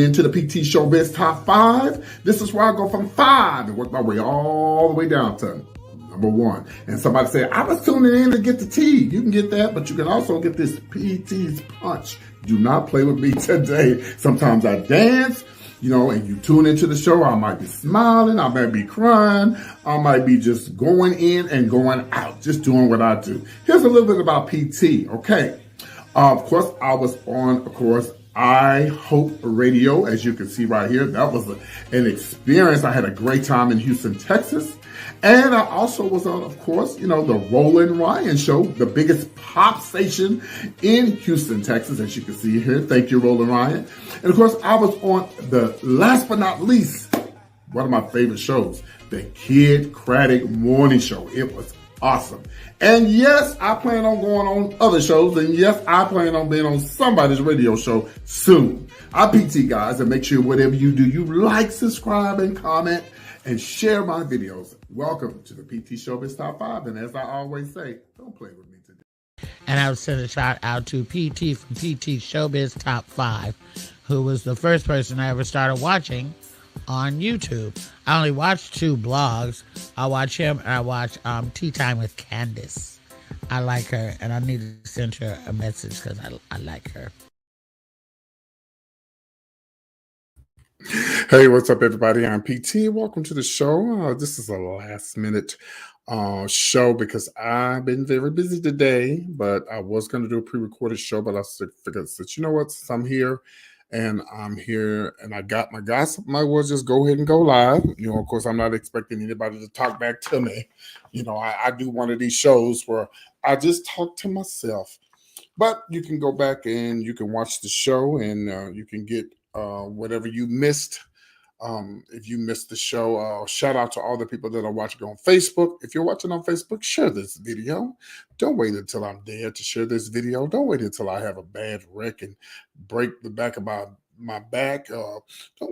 into the PT Showbiz Top 5. This is where I go from 5 and work my way all the way down to number 1. And somebody said, I was tuning in to get the tea. You can get that, but you can also get this PT's punch. Do not play with me today. Sometimes I dance, and you tune into the show. I might be smiling. I might be crying. I might be just going in and going out, just doing what I do. Here's a little bit about PT, okay? Of course, I was on, I Hope Radio, as you can see right here. That was an experience. I had a great time in Houston, Texas. And I also was on, the Roland Ryan Show, the biggest pop station in Houston, Texas, as you can see here. Thank you, Roland Ryan. And of course, I was on the last but not least, one of my favorite shows, the Kid Craddock Morning Show. It was awesome. And yes, I plan on going on other shows. And yes, I plan on being on somebody's radio show soon. I'm PT, guys, and make sure whatever you do, you like, subscribe, and comment, and share my videos. Welcome to the PT Showbiz Top 5. And as I always say, don't play with me today. And I would send a shout out to PT from PT Showbiz Top 5, who was the first person I ever started watching on YouTube. I only watched 2 blogs. I watch him and I watch Tea Time with Candace. I like her and I need to send her a message because I like her. Hey, what's up, everybody? I'm PT. Welcome to the show. This is a last minute show because I've been very busy today, but I was going to do a pre-recorded show, but I figured that, you know what, since I'm here and I got my gossip, might well just go ahead and go live. Of course, I'm not expecting anybody to talk back to me. I do one of these shows where I just talk to myself, but you can go back and you can watch the show and you can get whatever you missed. If you missed the show, shout out to all the people that are watching on Facebook. If you're watching on Facebook, share this video. Don't wait until I'm dead to share this video. Don't wait until I have a bad wreck and break the back of my back. Don't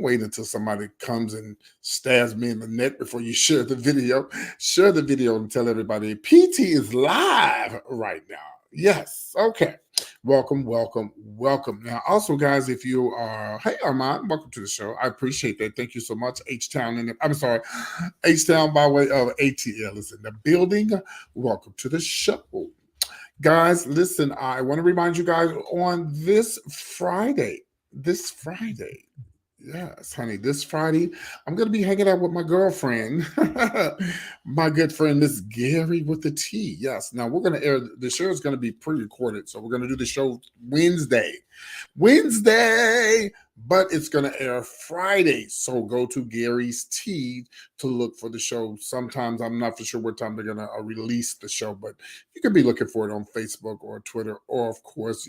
wait until somebody comes and stabs me in the neck before you share the video. Share the video and tell everybody PT is live right now. Yes. Okay. Welcome. Now, also, guys, if you are, hey, Armand, welcome to the show. I appreciate that. Thank you so much. H-Town H-Town by way of ATL is in the building. Welcome to the show. Guys, listen, I want to remind you guys on this Friday, yes, honey, this Friday, I'm going to be hanging out with my girlfriend, my good friend, Miss Gary with the T. Yes. Now, we're going to air, the show is going to be pre-recorded. So we're going to do the show Wednesday, but it's going to air Friday. So go to Gary's T to look for the show. Sometimes I'm not for sure what time they're going to release the show, but you can be looking for it on Facebook or Twitter, or of course,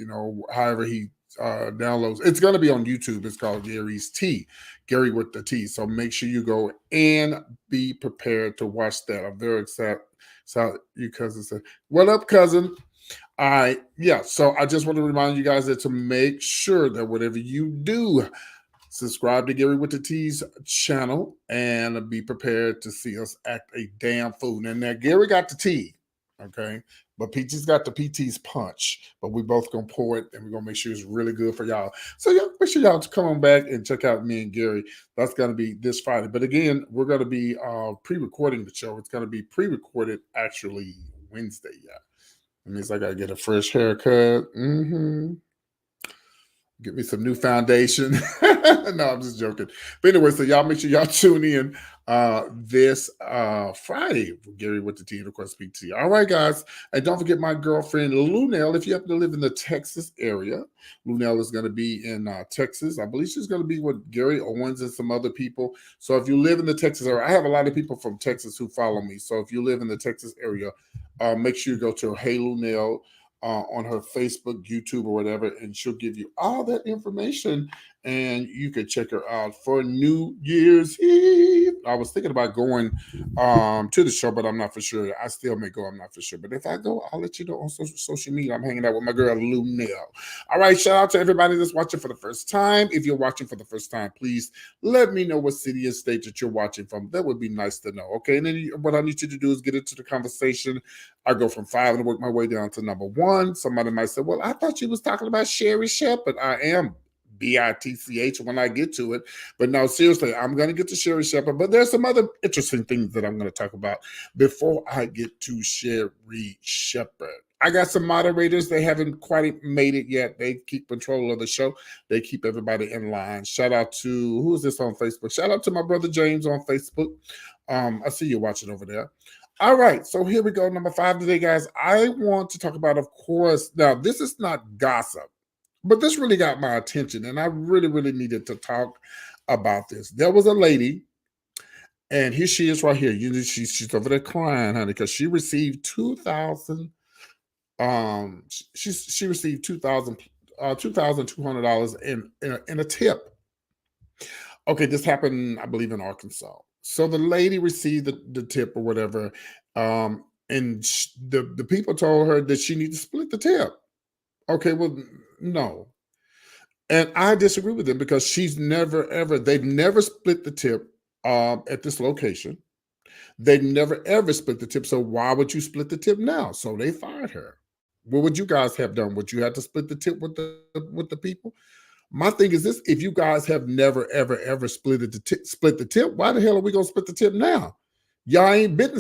however he downloads. It's going to be on YouTube. It's called Gary's T, Gary with the T. So make sure you go and be prepared to watch that. I'm very excited. So you cousin said, "What up, cousin?" So I just want to remind you guys that to make sure that whatever you do, subscribe to Gary with the T's channel and be prepared to see us act a damn fool. And now Gary got the T, okay? But PT's got the PT's punch, but we both gonna pour it and we're gonna make sure it's really good for y'all. So y'all make sure y'all come on back and check out me and Gary. That's gonna be this Friday. But again, we're gonna be pre-recording the show. It's gonna be pre-recorded actually Wednesday. Yeah, it means I gotta get a fresh haircut. Get me some new foundation. No, I'm just joking. But anyway, so y'all make sure y'all tune in this Friday for Gary with the T and of course PT. All right, guys. And don't forget my girlfriend Lunell. If you happen to live in the Texas area, Lunell is going to be in Texas. I believe she's going to be with Gary Owens and some other people. So if you live in the Texas area, I have a lot of people from Texas who follow me. So if you live in the Texas area, make sure you go to Hey Lunell on her Facebook, YouTube, or whatever, and she'll give you all that information, and you can check her out for New Year's Eve. I was thinking about going to the show, but I'm not for sure. I still may go. I'm not for sure. But if I go, I'll let you know on social media. I'm hanging out with my girl, Lunell. All right, shout out to everybody that's watching for the first time. If you're watching for the first time, please let me know what city and state that you're watching from. That would be nice to know, okay? And then what I need you to do is get into the conversation. I go from 5 and work my way down to number 1. Somebody might say, well, I thought you was talking about Sherri sheppard. I am BITCH when I get to it. But no, seriously, I'm going to get to Sherri Shepherd. But there's some other interesting things that I'm going to talk about before I get to Sherri Shepherd. I got some moderators. They haven't quite made it yet. They keep control of the show. They keep everybody in line. Shout out to, who is this on Facebook? Shout out to my brother James on Facebook. I see you watching over there. All right, so here we go. Number 5 today, guys. I want to talk about, of course, now this is not gossip, but this really got my attention, and I really, really needed to talk about this. There was a lady, and here she is right here. She's over there crying, honey, because she received 2,000. She received $2,200 in a tip. Okay, this happened, I believe, in Arkansas. So the lady received the tip or whatever, and the people told her that she needed to split the tip. Okay, well, no. And I disagree with them because they've never split the tip at this location. They've never, ever split the tip. So why would you split the tip now? So they fired her. What would you guys have done? Would you have to split the tip with the people? My thing is this: if you guys have never, ever, ever split the tip, why the hell are we gonna split the tip now? Y'all ain't been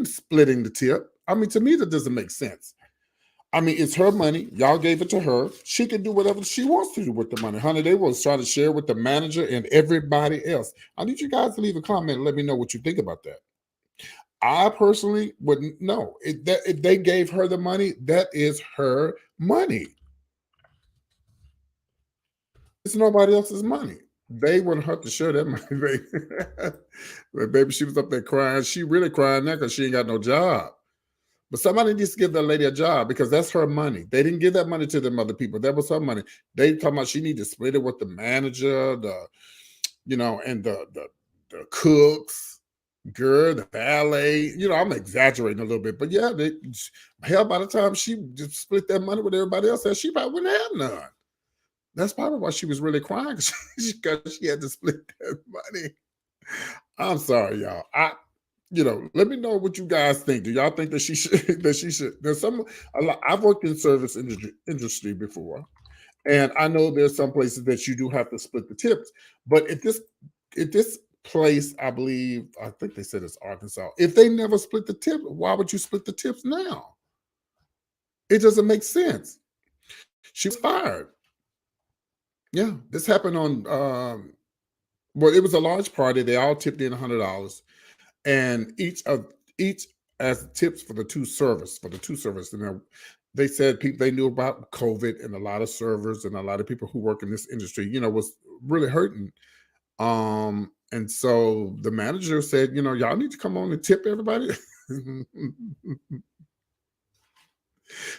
splitting the tip. I mean, to me, that doesn't make sense. I mean, it's her money. Y'all gave it to her. She can do whatever she wants to do with the money. Honey, they will try to share with the manager and everybody else. I need you guys to leave a comment and let me know what you think about that. I personally wouldn't know. If they gave her the money, that is her money. It's nobody else's money. They wouldn't have to share that money, baby. But baby, she was up there crying. She really crying now because she ain't got no job. But somebody needs to give that lady a job because that's her money. They didn't give that money to them other people. That was her money. They talking about she need to split it with the manager, and the cooks, girl, the valet. I'm exaggerating a little bit, but yeah, hell, by the time she just split that money with everybody else, she probably wouldn't have none. That's probably why she was really crying because she had to split that money. I'm sorry, y'all. Let me know what you guys think. Do y'all think that she should? There's I've worked in service industry before, and I know there's some places that you do have to split the tips. But at this place, I think they said it's Arkansas. If they never split the tip, why would you split the tips now? It doesn't make sense. She was fired. Yeah, this happened on. Well, it was a large party. They all tipped in $100, and each as tips for the two servers. And they said people they knew about COVID, and a lot of servers and a lot of people who work in this industry, was really hurting. And so the manager said, y'all need to come on and tip everybody.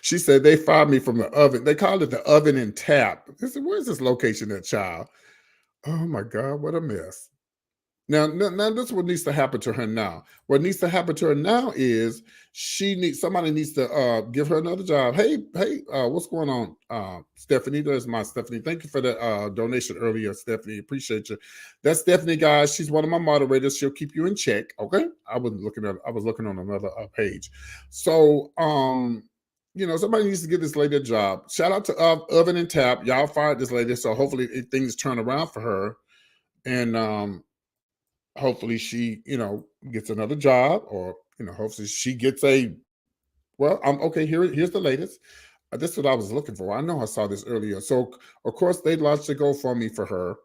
She said they fired me from the oven. They called it the oven and tap. I said, where's this location at, child? Oh my God, what a mess. Now, this is what needs to happen to her now. What needs to happen to her now is somebody needs to give her another job. Hey, what's going on? Stephanie, there's my Stephanie. Thank you for the donation earlier, Stephanie. Appreciate you. That's Stephanie, guys. She's one of my moderators. She'll keep you in check. Okay. I was looking on another page. So somebody needs to give this lady a job. Shout out to Oven and Tap. Y'all fired this lady. So hopefully things turn around for her. And hopefully she, gets another job, or, hopefully she gets I'm okay. Here's the latest. This is what I was looking for. I know I saw this earlier. So of course they launched a GoFundMe for her,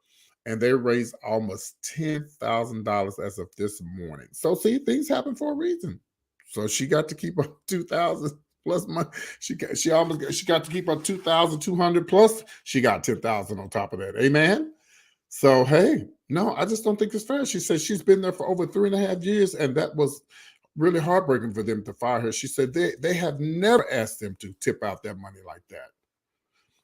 and they raised almost $10,000 as of this morning. So see, things happen for a reason. So she got to keep up 2,000 plus money. She got to keep up 2,200 plus. She got 10,000 on top of that. Amen. So, hey, no, I just don't think it's fair. She said she's been there for over 3.5 years, and that was really heartbreaking for them to fire her. She said they have never asked them to tip out their money like that.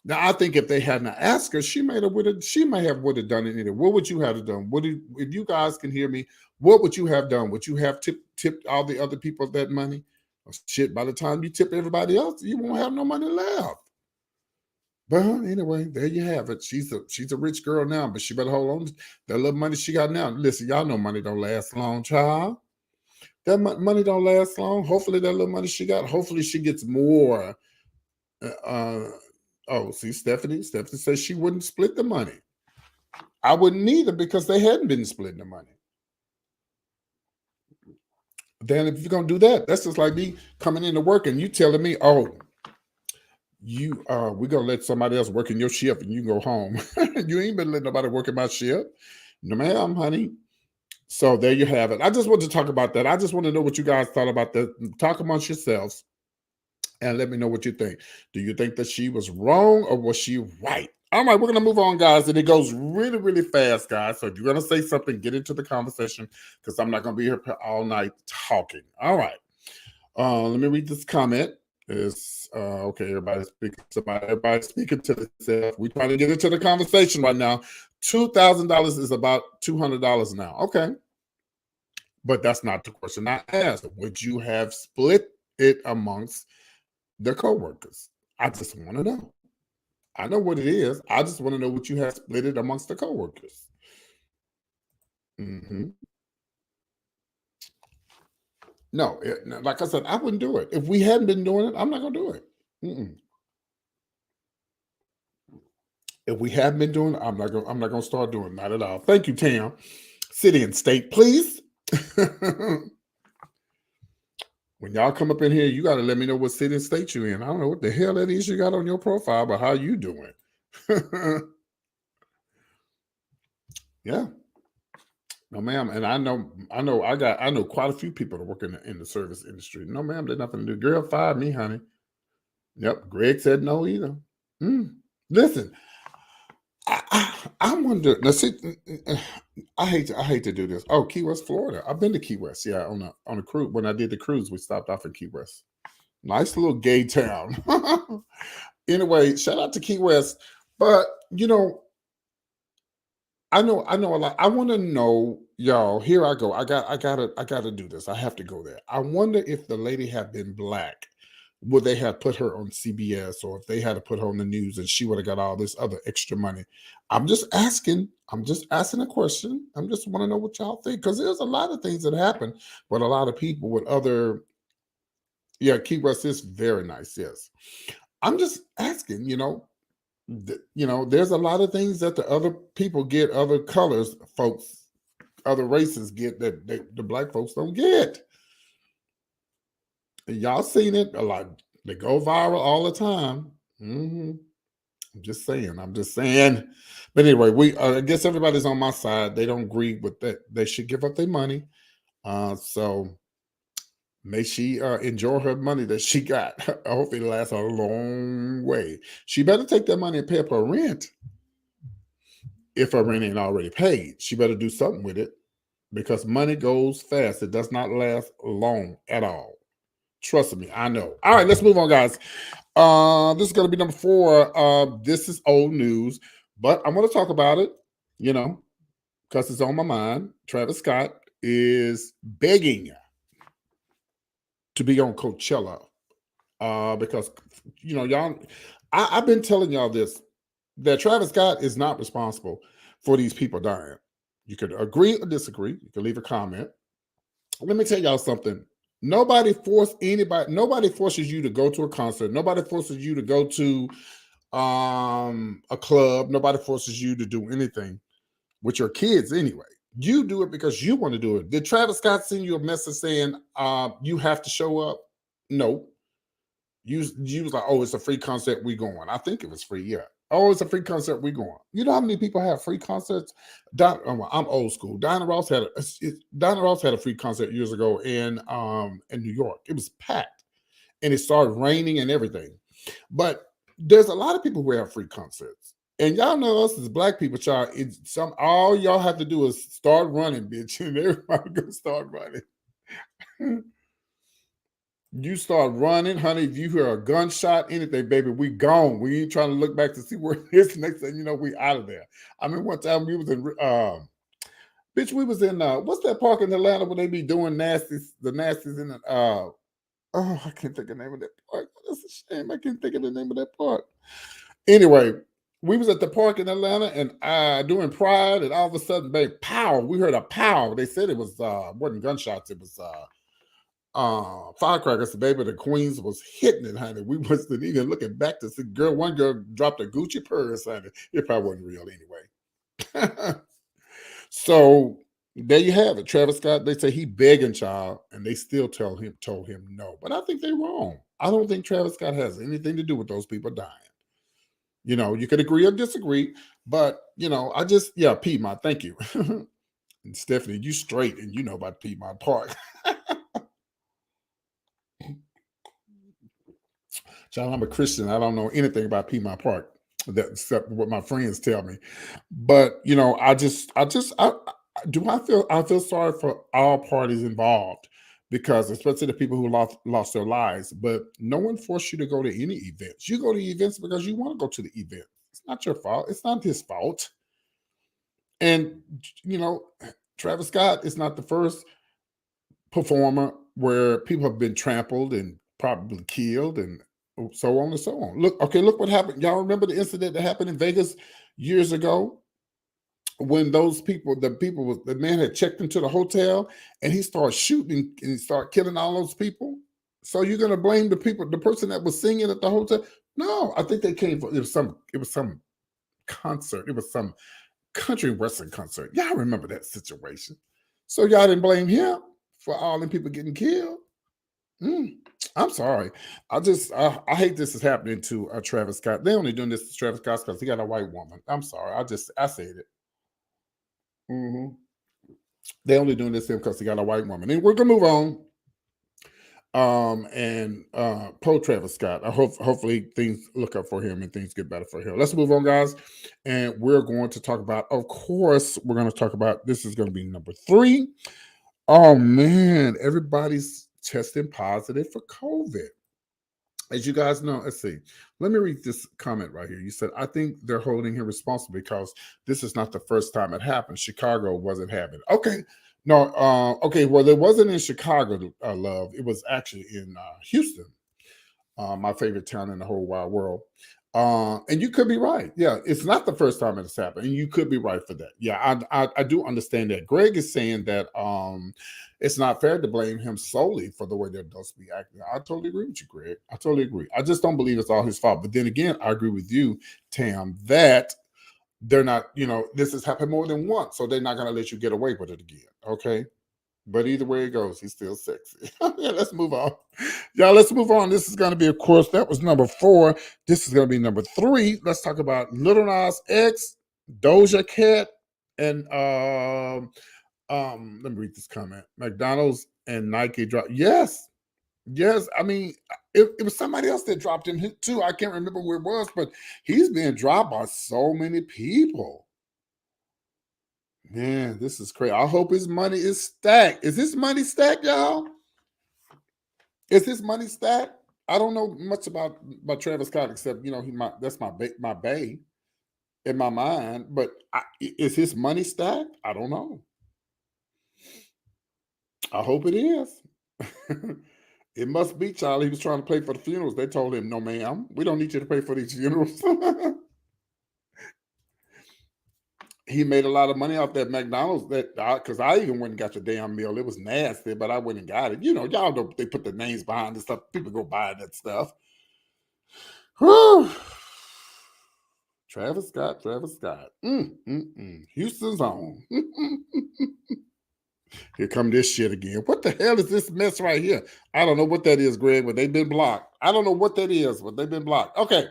Now, I think if they hadn't asked her, she may have would have done it anyway. What would you have done? If you guys can hear me, what would you have done? Would you have tipped all the other people that money? Oh, shit, by the time you tip everybody else, you won't have no money left. But anyway, there you have it. She's a rich girl now, but she better hold on to that little money she got now. Listen, y'all know money don't last long, child. That money don't last long. Hopefully that little money she got, hopefully she gets more Oh, see, Stephanie says she wouldn't split the money. I wouldn't either because they hadn't been splitting the money. Then if you're gonna do that, that's just like me coming into work and you telling me, oh, we're gonna let somebody else work in your shift and you go home. You ain't been letting nobody work in my shift. No, ma'am, honey. So there you have it. I just wanted to talk about that. I just want to know what you guys thought about that. Talk amongst yourselves and let me know what you think. Do you think that she was wrong or was she right? All right, we're going to move on, guys. And it goes really, really fast, guys. So if you're going to say something, get into the conversation because I'm not going to be here all night talking. All right. Let me read this comment. It's okay, everybody's speaking to everybody's speaking to themselves. We're trying to get into the conversation right now. $2,000 is about $200 now. Okay. But that's not the question I asked. Would you have split it amongst the coworkers? I just want to know. I know what it is. I just want to know what you have split it amongst the coworkers. No, like I said, I wouldn't do it. If we hadn't been doing it, I'm not going to do it. If we haven't been doing it, I'm not going to start doing it. Not at all. Thank you, Tam. City and state, please. When y'all come up in here, you got to let me know what city and state you're in. I don't know what the hell that is you got on your profile, but how you doing? Yeah. No, ma'am. And I know quite a few people that work in the service industry. No, ma'am, there's nothing to do. Girl, fire me, honey. Yep. Greg said no either. Listen, I wonder. Now, see, I hate to do this. Oh, Key West, Florida. I've been to Key West. Yeah, on a cruise. When I did the cruise, we stopped off in Key West. Nice little gay town. Anyway, shout out to Key West. But I know a lot. I want to know, y'all. Here I go. I gotta do this. I have to go there. I wonder if the lady had been black, would they have put her on CBS, or if they had to put her on the news and she would have got all this other extra money? I'm just asking a question. I just want to know what y'all think, because there's a lot of things that happen with a lot of people with other. Yeah, Key West is very nice. Yes, I'm just asking. There's a lot of things that the other people get, other colors, folks, other races get that the black folks don't get. Y'all seen it a lot. They go viral all the time. I'm just saying. But anyway, I guess everybody's on my side. They don't agree with that. They should give up their money. So may she enjoy her money that she got. I hope it lasts a long way. She better take that money and pay up her rent. If her rent ain't already paid, she better do something with it, because money goes fast. It does not last long at all. Trust me, I know. All right, let's move on, guys. This is going to be number 4. This is old news, but I want to talk about it, because it's on my mind. Travis Scott is begging to be on Coachella because, y'all, I've been telling y'all this, that Travis Scott is not responsible for these people dying. You could agree or disagree. You can leave a comment. Let me tell y'all something. Nobody forces you to go to a concert. Nobody forces you to go to a club. Nobody forces you to do anything with your kids anyway. You do it because you want to do it. Did Travis Scott send you a message saying you have to show up? No. You was like, oh, it's a free concert, we going. I think it was free, yeah. Oh, it's a free concert, we going. You know how many people have free concerts? I'm old school. Diana Ross had a free concert years ago in New York. It was packed, and it started raining and everything. But there's a lot of people who have free concerts, and y'all know us as black people, child. All y'all have to do is start running, bitch, and everybody gonna start running. You start running, honey. If you hear a gunshot, anything, baby, we gone. We ain't trying to look back to see where it is. Next thing you know, we out of there. I mean, one time we was in, we was in, what's that park in Atlanta where they be doing nasties in the, oh, I can't think of the name of that park. That's a shame. I can't think of the name of that park. Anyway, we was at the park in Atlanta and doing Pride, and all of a sudden, babe, pow, we heard a pow. They said it was, wasn't gunshots. It was, firecrackers, the baby, the Queens was hitting it, honey. We wasn't even looking back to see one girl dropped a Gucci purse, honey. It probably wasn't real anyway. So there you have it. Travis Scott, they say he begging child, and they still told him no. But I think they're wrong. I don't think Travis Scott has anything to do with those people dying. You could agree or disagree, but I just Piedmont, thank you. And Stephanie, you straight and you know about Piedmont Park. Child, I'm a Christian. I don't know anything about Piedmont Park, except what my friends tell me. But I feel sorry for all parties involved, because especially the people who lost their lives. But no one forced you to go to any events. You go to events because you want to go to the event. It's not your fault. It's not his fault. And you know, Travis Scott is not the first performer where people have been trampled and probably killed and so on and so on. Look what happened. Y'all remember the incident that happened in Vegas years ago when the man had checked into the hotel and he started shooting and he started killing all those people. So you're gonna blame the person that was singing at the hotel? No, I think they came for it was some concert. It was some country western concert. Y'all remember that situation. So y'all didn't blame him for all them people getting killed. Mm, I'm sorry. I hate this is happening to Travis Scott. They only doing this to Travis Scott because he got a white woman. I'm sorry. I said it. Mhm. They only doing this to him because he got a white woman. And we're gonna move on. And pro Travis Scott. Hopefully things look up for him and things get better for him. Let's move on, guys. And we're going to talk about, of course, we're going to talk about this is going to be number 3. Oh man, everybody's testing positive for COVID. As you guys know, let's see. Let me read this comment right here. You said, I think they're holding him responsible because this is not the first time it happened. Chicago wasn't having it. Okay. No, okay. Well, it wasn't in Chicago, love. It was actually in Houston, my favorite town in the whole wide world. And you could be right. Yeah, it's not the first time it's happened, and you could be right for that. Yeah, I do understand that. Greg is saying that it's not fair to blame him solely for the way that adults be acting. I totally agree with you, Greg. I totally agree. I just don't believe it's all his fault. But then again, I agree with you, Tam, that they're not. This has happened more than once, so they're not going to let you get away with it again. Okay. But either way it goes, he's still sexy. Yeah, let's move on. Y'all, let's move on. This is going to be, of course, that was number 4. This is going to be number 3. Let's talk about Little Nas X, Doja Cat, and let me read this comment. McDonald's and Nike dropped. Yes. I mean, it was somebody else that dropped him too. I can't remember where it was, but he's being dropped by so many people. Man, this is crazy. I hope his money is stacked. Is his money stacked, y'all? Is his money stacked? I don't know much about Travis Scott except that's my bae in my mind. But is his money stacked? I don't know. I hope it is. It must be, Charlie. He was trying to pay for the funerals. They told him, "No, ma'am, we don't need you to pay for these funerals." He made a lot of money off that McDonald's because I even went and got the damn meal. It was nasty, but I went and got it. Y'all know they put the names behind this stuff. People go buy that stuff. Whew. Travis Scott. Houston's on. Here come this shit again. What the hell is this mess right here? I don't know what that is, Greg, but they've been blocked. I don't know what that is, but they've been blocked. Okay,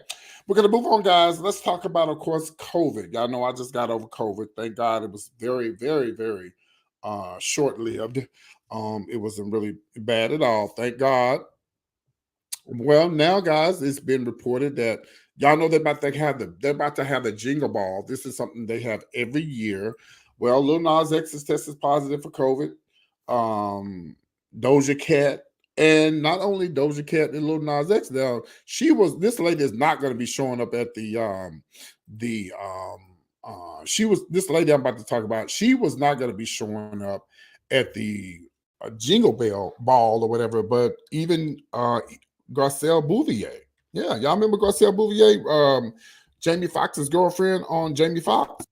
we're going to move on, guys. Let's talk about, of course, COVID. Y'all know I just got over COVID. Thank God it was very, very, very short-lived. It wasn't really bad at all. Thank God. Well, now, guys, it's been reported that y'all know they're about to have the Jingle Ball. This is something they have every year. Well, Lil Nas X is tested positive for COVID. Doja Cat, and not only Doja Cat and Lil Nas X. Now, this lady is not going to be showing up at this lady I'm about to talk about. She was not going to be showing up at the Jingle Bell Ball or whatever. But even Garcelle Bouvier. Yeah, y'all remember Garcelle Bouvier, Jamie Foxx's girlfriend on Jamie Foxx?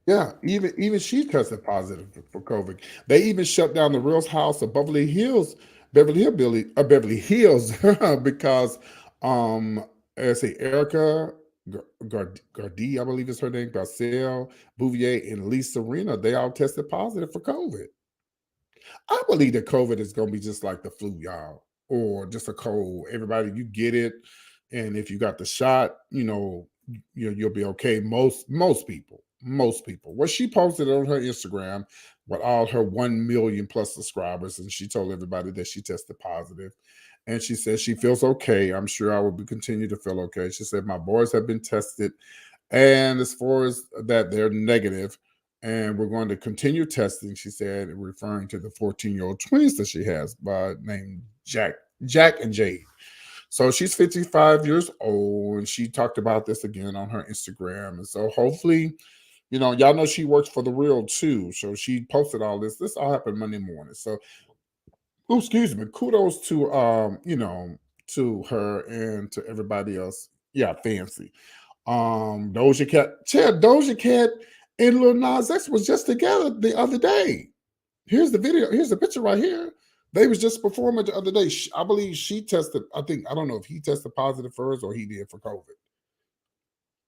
Yeah, even she tested positive for COVID. They even shut down the Real House of Beverly Hills, because um, let's see, Erica Gardi, I believe is her name, Garcelle Bouvier, and Lisa Serena, they all tested positive for COVID. I believe that COVID is going to be just like the flu, y'all, or just a cold. Everybody, you get it, and if you got the shot, you'll be okay. Most people. What she posted on her Instagram with all her 1 million plus subscribers, and she told everybody that she tested positive, and she said she feels okay. I'm sure I will be continue to feel okay. She said my boys have been tested, and as far as that, they're negative, and we're going to continue testing, she said, referring to the 14-year-old twins that she has by name Jack and Jade. So she's 55 years old, and she talked about this again on her Instagram. And so hopefully, y'all know she works for The Real too. So she posted all this. This all happened Monday morning. So, oh, excuse me, kudos to to her and to everybody else. Yeah, fancy. Doja Cat and Lil Nas X was just together the other day. Here's the video. Here's the picture right here. They was just performing the other day. I believe she tested. I don't know if he tested positive first or he did for COVID.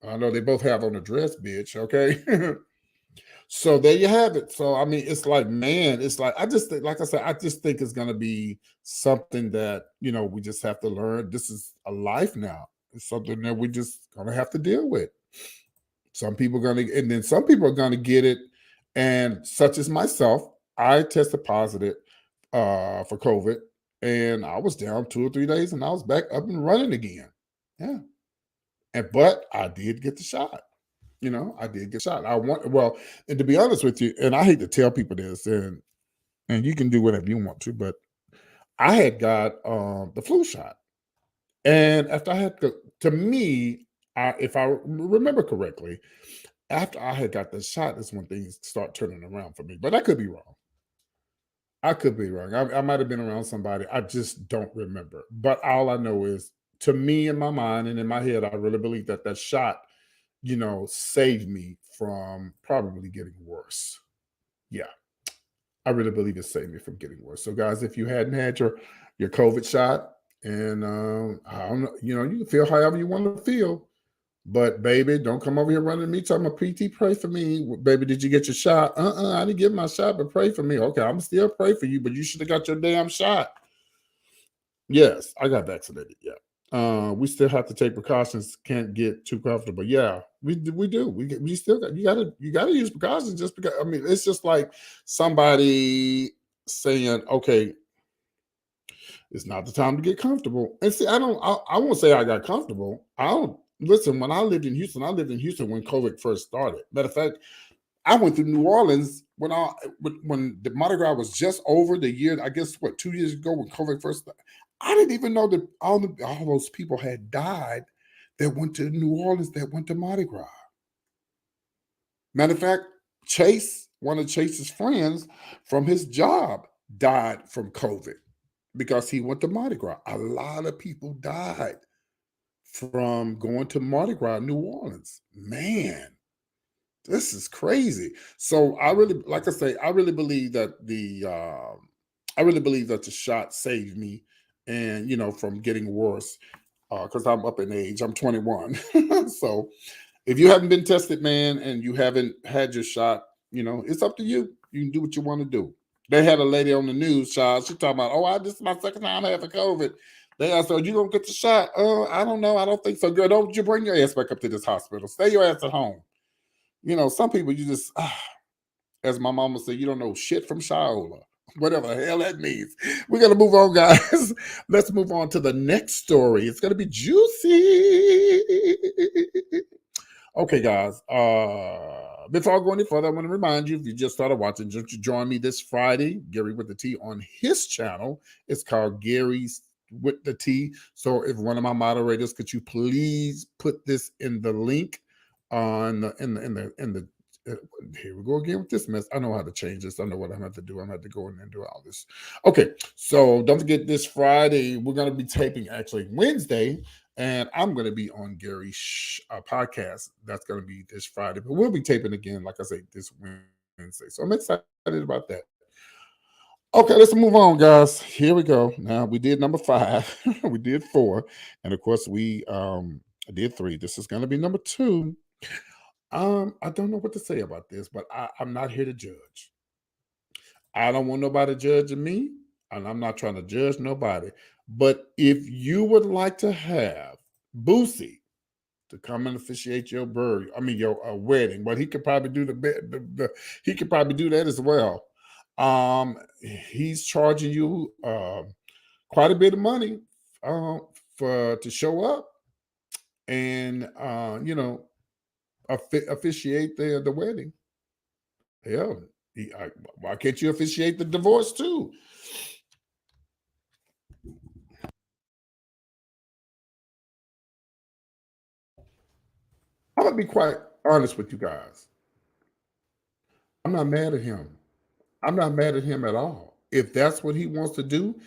I know they both have on the dress, bitch. Okay. So there you have it. So I mean, it's like, man, it's like I just think, like I said, I just think it's gonna be something that we just have to learn. This is a life now. It's something that we just gonna have to deal with. Some people are gonna, and then some people are gonna get it, and such as myself, I tested positive for COVID, and I was down 2 or 3 days, and I was back up and running again. Yeah, but I did get the shot. I did get shot. And to be honest with you, and I hate to tell people this, and you can do whatever you want to, but I had got the flu shot, and after I had to me, if I remember correctly, after I had got the shot is when things start turning around for me. But I could be wrong. I could be wrong. I might have been around somebody. I just don't remember. But all I know is, to me, in my mind and in my head, I really believe that that shot, saved me from probably getting worse. Yeah, I really believe it saved me from getting worse. So, guys, if you hadn't had your COVID shot, and I don't know, you can feel however you want to feel. But baby, don't come over here running to me talking about PT, pray for me. Baby, did you get your shot? I didn't get my shot, but pray for me. Okay, I'm still pray for you, but you should have got your damn shot. Yes, I got vaccinated. Yeah. We still have to take precautions. Can't get too comfortable. Yeah, we do. We still got, you gotta use precautions, just because. I mean, it's just like somebody saying, okay, it's not the time to get comfortable. And see, I won't say I got comfortable. I don't listen. When I lived in Houston, I lived in Houston when COVID first started. Matter of fact, I went to New Orleans when the Mardi Gras was just over the year. I guess what, 2 years ago when COVID first started. I didn't even know that all those people had died that went to New Orleans, that went to Mardi Gras. Matter of fact, Chase, one of Chase's friends from his job, died from COVID because he went to Mardi Gras. A lot of people died from going to Mardi Gras in New Orleans. Man, this is crazy. So I really, like I say, I really believe that the shot saved me, and from getting worse, because I'm up in age. I'm 21. So if you haven't been tested, man, and you haven't had your shot, it's up to you. You can do what you want to do. They had a lady on the news, child. She talking about, this is my second time having COVID. They asked her, you gonna get the shot? I don't know. I don't think so. Girl, don't you bring your ass back up to this hospital. Stay your ass at home. Some people, you just, as my mama said, you don't know shit from Shaola. Whatever the hell that means. We're going to move on, guys. Let's move on to the next story. It's going to be juicy. Okay, guys. Before I go any further, I want to remind you, if you just started watching, join me this Friday, Gary with the T, on his channel. It's called Gary's with the T. So if one of my moderators, could you please put this in the link on in the here we go again with this mess. I know how to change this. I know what I'm going to do. I'm going to have to go in and do all this. Okay, so don't forget, this Friday we're going to be taping, actually Wednesday, And I'm going to be on Gary's podcast. That's going to be this Friday, but we'll be taping again, like I say, this Wednesday. So I'm excited about that. Okay, let's move on, guys. Here we go. Now we did number 5, we did 4, and of course we did 3. This is going to be number 2. I don't know what to say about this, but I'm not here to judge. I don't want nobody judging me, and I'm not trying to judge nobody. But if you would like to have Boosie to come and officiate your burial, I mean your wedding, but he could probably do he could probably do that as well. He's charging you quite a bit of money uh, for to show up and officiate the wedding. Hell, why can't you officiate the divorce too? I'm gonna be quite honest with you guys. I'm not mad at him. I'm not mad at him at all. If that's what he wants to do,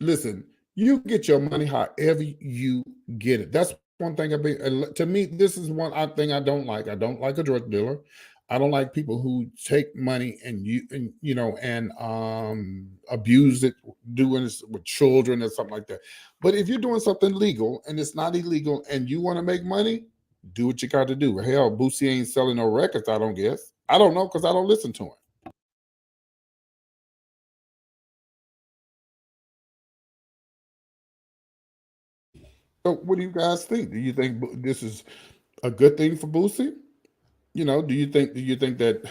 listen, you get your money however you get it. That's one thing to me, this is thing I don't like. I don't like a drug dealer. I don't like people who take money and abuse it, doing this with children or something like that. But if you're doing something legal and it's not illegal and you want to make money, do what you got to do. Hell, Boosie ain't selling no records, I don't guess. I don't know because I don't listen to him. So what do you guys think? Do you think this is a good thing for Boosie? Do you think that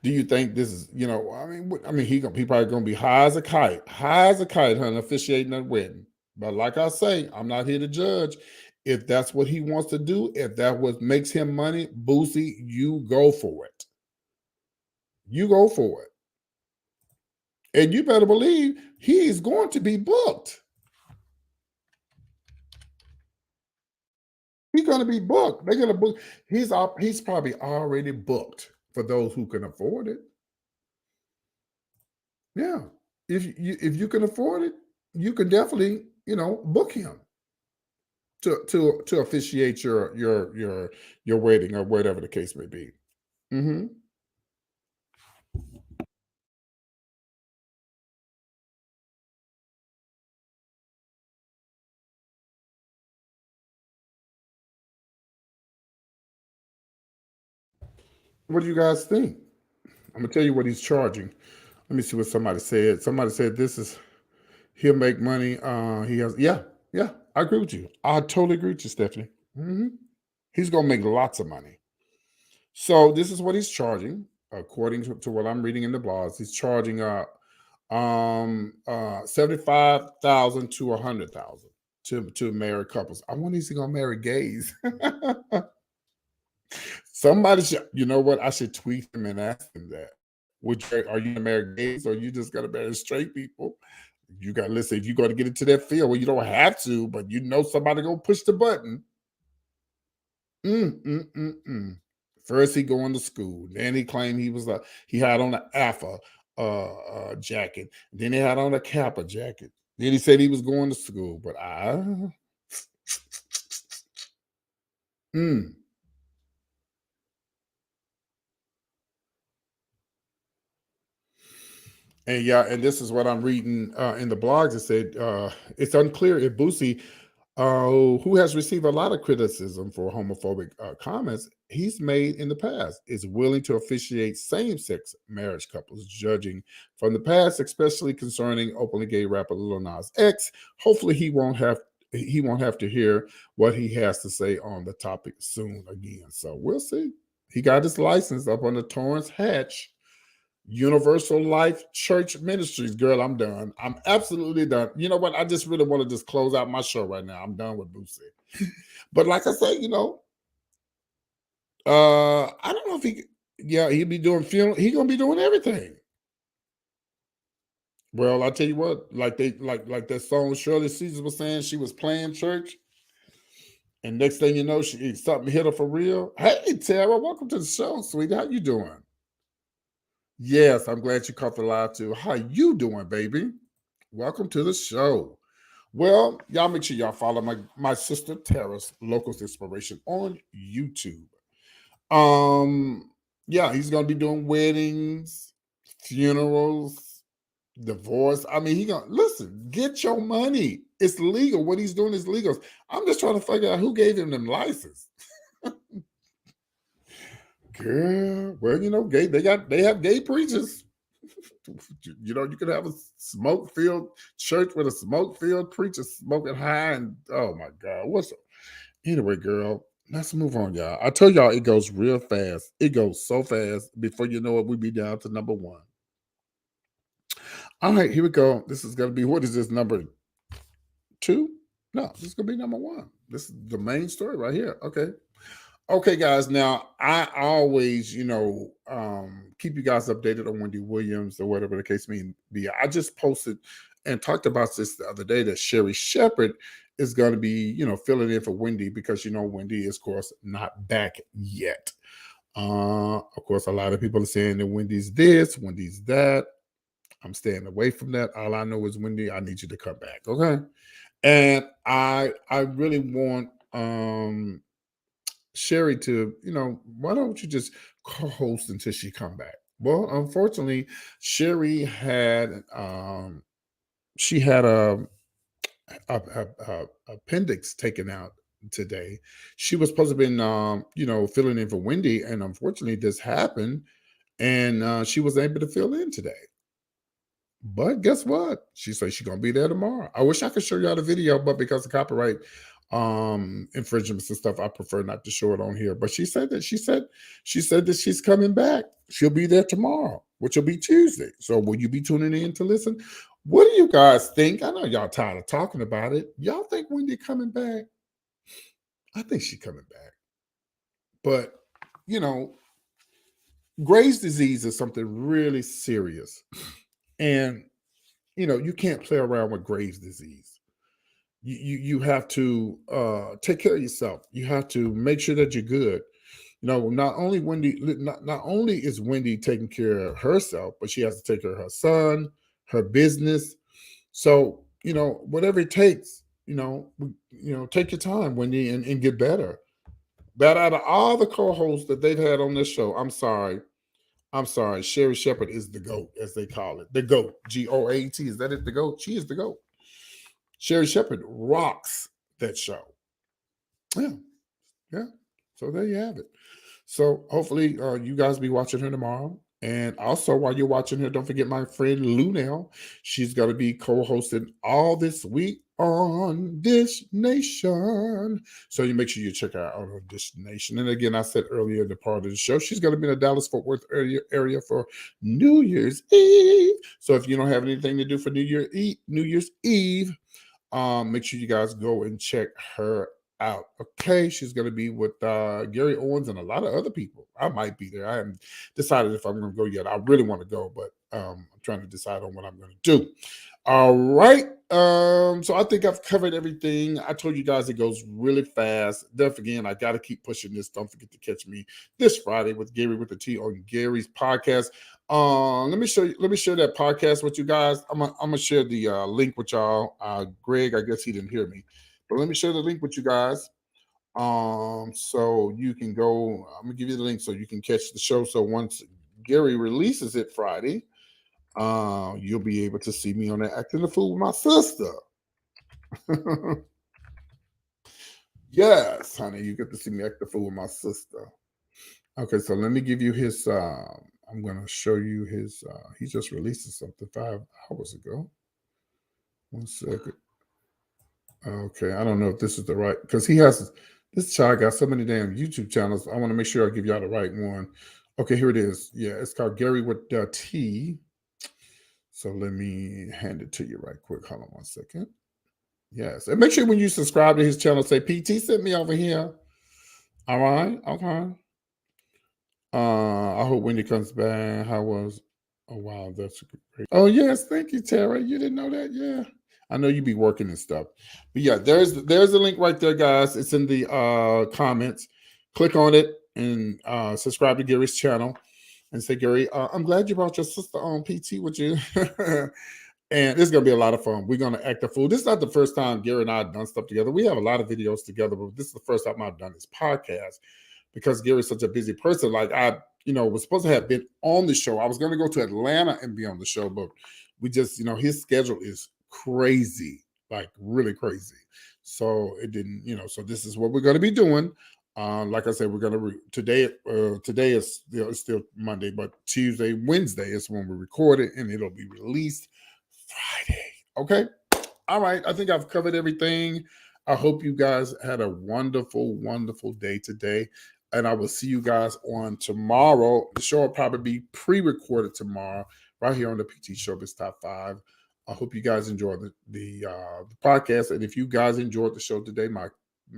do you think this is, I mean he probably gonna be high as a kite, honey, officiating that wedding. But like I say, I'm not here to judge. If that's what he wants to do, if that what makes him money, Boosie, you go for it. You go for it. And you better believe he is going to be booked. He's going to be booked. They're going to book. He's probably already booked for those who can afford it. Yeah, if you can afford it, you can definitely book him to officiate your wedding or whatever the case may be. Hmm. What do you guys think? I'm gonna tell you what he's charging. Let me see what somebody said. Somebody said this is he'll make money. He has yeah. I agree with you. I totally agree with you, Stephanie. Hmm. He's gonna make lots of money. So this is what he's charging, according to what I'm reading in the blogs. He's charging 75,000 to 100,000 to marry couples. I wonder if he's gonna marry gays. Somebody should, you know what? I should tweet him and ask him that. Are you gonna marry gays or you just gonna marry straight people? You got listen, if you got to get into that field, well, you don't have to, but somebody gonna push the button. First, he going to school. Then he claimed he had on an Alpha jacket. Then he had on a Kappa jacket. Then he said he was going to school. But mm. And yeah, and this is what I'm reading in the blogs. It said it's unclear if Boosie, who has received a lot of criticism for homophobic comments he's made in the past, is willing to officiate same-sex marriage couples, judging from the past, especially concerning openly gay rapper Lil Nas X. Hopefully, he won't have to hear what he has to say on the topic soon again. So we'll see. He got his license up on the Torrance Hatch Universal Life Church Ministries. Girl, I'm done. I'm absolutely done. You know what? I just really want to just close out my show right now. I'm done with Boosie. But like I say, I don't know if he'll be doing funeral. He gonna be doing everything. Well, I tell you what, like that song Shirley Caesar was saying, she was playing church, and next thing you know, something hit her for real. Hey, Tara, welcome to the show, sweetie. How you doing? Yes, I'm glad you caught the live too. How you doing, baby? Welcome to the show. Well, y'all make sure y'all follow my sister Tara's Locals Inspiration on YouTube. Um, yeah, he's gonna be doing weddings, funerals, divorce. I mean, he gonna listen, get your money. It's legal. What he's doing is legal. I'm just trying to figure out who gave him them license. Girl, well, gay, they have gay preachers. You could have a smoke filled church with a smoke filled preacher smoking high, and oh my God, anyway, girl? Let's move on, y'all. I told y'all it goes real fast. It goes so fast. Before you know it, we be down to number one. All right, here we go. This is gonna be, what is this, number two? No, this is gonna be number one. This is the main story right here. Okay, guys. Now I always, keep you guys updated on Wendy Williams or whatever the case may be. I just posted and talked about this the other day that Sherri Shepherd is going to be, filling in for Wndy, because Wndy is, of course, not back yet. Of course, a lot of people are saying that Wendy's this, Wendy's that. I'm staying away from that. All I know is, Wndy, I need you to come back, okay? And I really want Sherri to, why don't you just co-host until she come back? Well, unfortunately, Sherri had she had a appendix taken out today. She was supposed to have been filling in for Wndy, and unfortunately this happened, and she was able to fill in today. But guess what? She said she's gonna be there tomorrow. I wish I could show y'all the video, but because of copyright infringements and stuff, I prefer not to show it on here. But she said that she's coming back. She'll be there tomorrow, which will be Tuesday. So will you be tuning in to listen? What do you guys think? I know y'all tired of talking about it. Y'all think Wndy coming back? I think she's coming back. But Graves' disease is something really serious. And you can't play around with Graves' disease. You have to take care of yourself. You have to make sure that you're good. Not only is Wndy taking care of herself, but she has to take care of her son, her business. So whatever it takes, take your time, Wndy, and get better. But out of all the co-hosts that they've had on this show, I'm sorry, Sherri Shepherd is the GOAT, as they call it. The GOAT. GOAT. Is that it? The GOAT? She is the GOAT. Sherri Shepherd rocks that show. Yeah. So there you have it. So hopefully you guys be watching her tomorrow. And also, while you're watching her, don't forget my friend Lunel. She's going to be co-hosting all this week on Dish Nation. So you make sure you check her out on Dish Nation. And again, I said earlier in the part of the show, she's going to be in the Dallas-Fort Worth area for New Year's Eve. So if you don't have anything to do for New Year's Eve, make sure you guys go and check her out. Okay, she's going to be with Gary Owens and a lot of other people. I might be there. I haven't decided if I'm going to go yet. I really want to go, but I'm trying to decide on what I'm going to do. All right. So I think I've covered everything. I told you guys it goes really fast. Again, I got to keep pushing this. Don't forget to catch me this Friday with Gary with the T on Gary's podcast. Let me share that podcast with you guys. I'm gonna share the link with y'all. Greg, I guess he didn't hear me, but let me share the link with you guys. So you can go. I'm gonna give you the link so you can catch the show. So once Gary releases it Friday, you'll be able to see me on there acting the fool with my sister. Yes, honey, you get to see me act the fool with my sister. Okay, so let me give you his. I'm going to show you his. He just released something 5 hours ago. 1 second. Okay, I don't know if this is the right, because this child got so many damn YouTube channels. I want to make sure I give y'all the right one. Okay, here it is. Yeah, it's called Gary with the T. So let me hand it to you right quick. Hold on 1 second. Yes, and make sure when you subscribe to his channel, say PT sent me over here. All right, okay. I hope Wndy comes back. How was? Oh wow, that's great. Oh yes, thank you, Tara. You didn't know that? Yeah, I know you be working and stuff. But yeah, there's the link right there, guys. It's in the comments. Click on it and subscribe to Gary's channel. And say, Gary, I'm glad you brought your sister on PT with you. And it's gonna be a lot of fun. We're gonna act a fool. This is not the first time Gary and I have done stuff together. We have a lot of videos together, but this is the first time I've done this podcast because Gary's such a busy person. Like I, was supposed to have been on the show. I was gonna go to Atlanta and be on the show, but we just, his schedule is crazy, like really crazy. So it didn't, so this is what we're gonna be doing. Like I said, we're gonna today. Today is it's still Monday, but Tuesday, Wednesday is when we record it, and it'll be released Friday. Okay. All right. I think I've covered everything. I hope you guys had a wonderful, wonderful day today. And I will see you guys on tomorrow. The show will probably be pre-recorded tomorrow, right here on the PT Showbiz Top 5. I hope you guys enjoy the podcast. And if you guys enjoyed the show today, my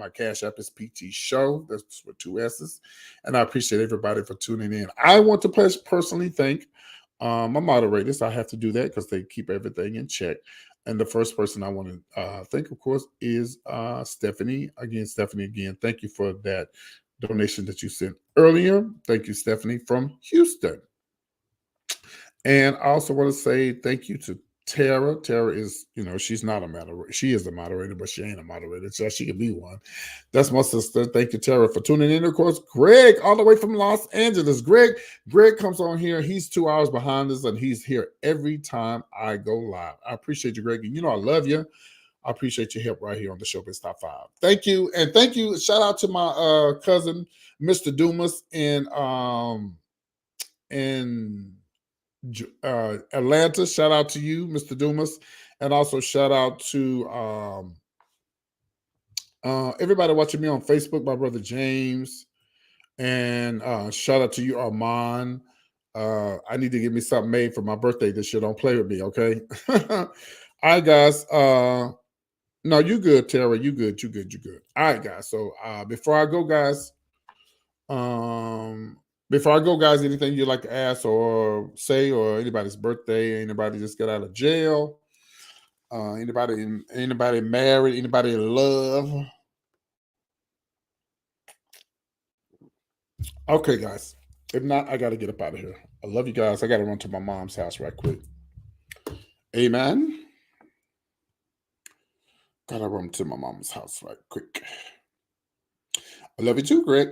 cash app is PT Show. That's with 2 S's. And I appreciate everybody for tuning in. I want to personally thank my moderators. I have to do that because they keep everything in check. And the first person I want to thank, of course, is Stephanie. Stephanie, thank you for that donation that you sent earlier. Thank you, Stephanie, from Houston. And I also want to say thank you to Tara. Tara is, she's not a moderator. She is a moderator, but she ain't a moderator, so she can be one. That's my sister. Thank you, Tara, for tuning in. Of course, Greg, all the way from Los Angeles. Greg comes on here. He's 2 hours behind us, and he's here every time I go live. I appreciate you, Greg. And I love you. I appreciate your help right here on the Showbiz Top 5. Thank you. And thank you. Shout out to my cousin, Mr. Dumas, in Atlanta. Shout out to you, Mr. Dumas. And also shout out to everybody watching me on Facebook, my brother James. And shout out to you, Armand. I need to get me something made for my birthday this year. Don't play with me, okay? All right, guys. No, you good, Tara. You good. All right, guys. So before I go, guys, anything you'd like to ask or say, or anybody's birthday, anybody just got out of jail, anybody married, anybody in love? Okay, guys. If not, I got to get up out of here. I love you guys. I got to run to my mom's house right quick. Amen. Got to run to my mom's house right quick. I love you too, Greg.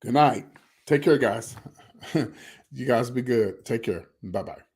Good night. Take care, guys. You guys be good. Take care. Bye-bye.